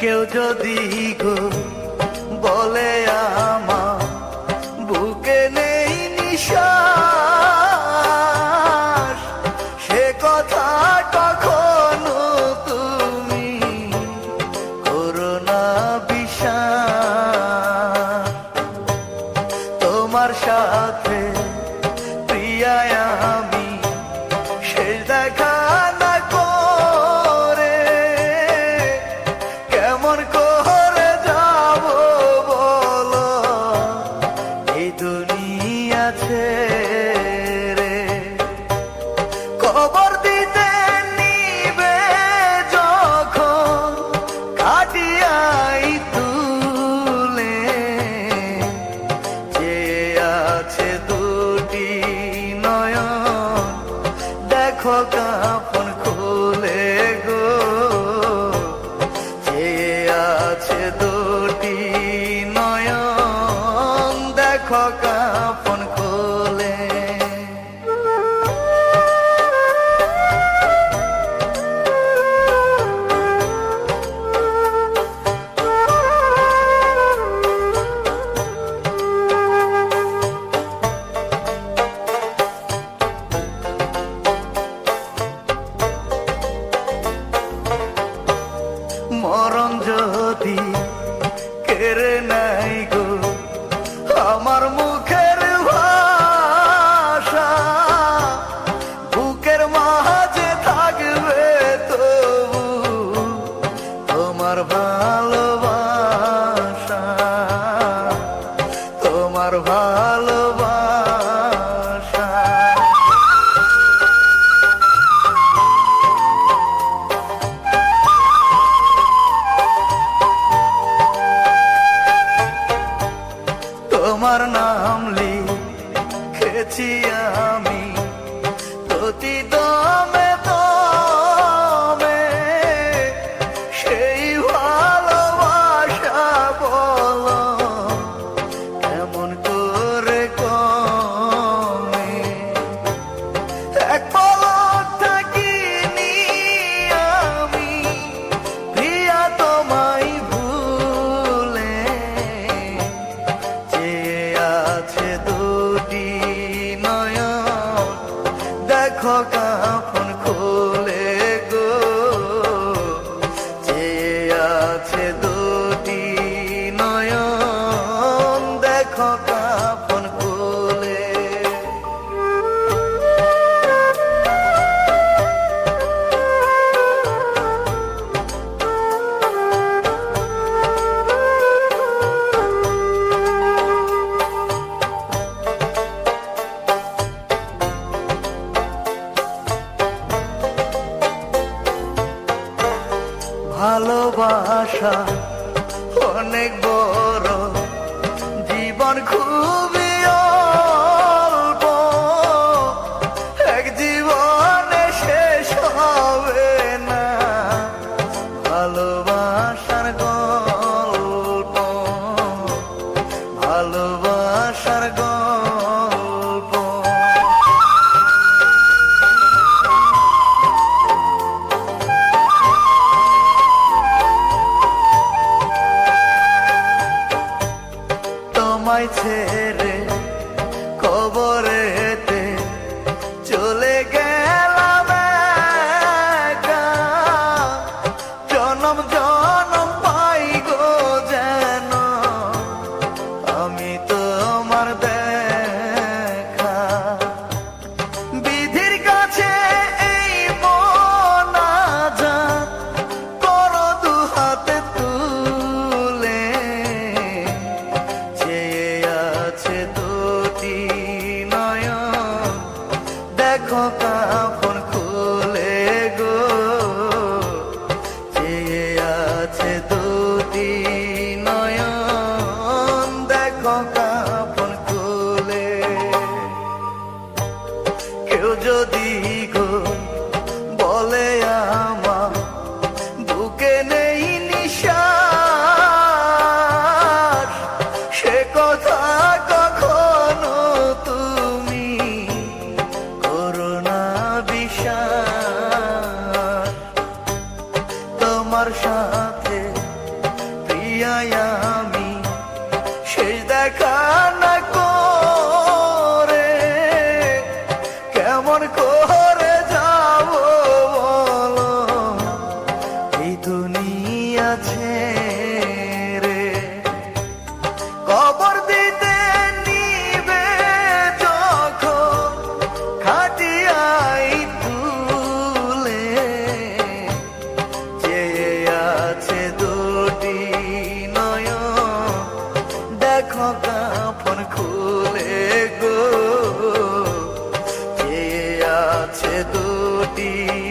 কেউ যদি গো বলে আমার বুকে নেই নিশ্বাস, সে কথা কখনো তুমি করো না বিশ্বাস। তোমার সাথে প্রিয়া আমি শেষ দেখা না করে কেমন করে যাব বলো এই দুনিয়া ছেড়ে। খবর দিতে নিবে যখন কাটিয়াই তুলে, যে আছে দুটি নয়ন দেখো কাপন খুলে গো, যে আছে দুটি নয়ন দেখো কাপন খুলে। মরণ যদি কেড়ে নাই গো আমার মুখের ভাষা, বুকের মাঝে থাকবে তবু তোমার ভালোবাসা, তোমার ভালোবাসা। তোমার নাম লিখেছি আমি প্রতি দমে দমে, সেই ভালোবাসা বলো কেমন করে কমে। এক পলক থাকিনি আমি প্রিয়া তোমায় ভুলে, যে আছে দুটি নয়ন দেখো কাপন খুলে গো, যে আছে দুটি নয়ন দেখো কাপন খুলে। ভালোবাসা অনেক বড়, জীবন খুবই অল্প, এক জীবনে শেষ হবে না ভালোবাসার গল্প, ভালোবাসার গল্প। তোমায় ছেড়ে কবরেতে চলে গেলাম একা, জনম জনম পাই গো যেন আমি তোমার দেখা। বিধির কাছে এই মোনাজাত করো দু হাতে তুলে, যে আছে দুটি নয়ন দেখো কাপন খুলে গো, যে আছে দুটি নয়ন দেখো কাপন খুলে। কেউ যদি গো বলে আমার বুকে নেই নিশ্বাস, সে কথা কখনো তুমি করো না বিশ্বাস। তোমার সাথে ক্ষতি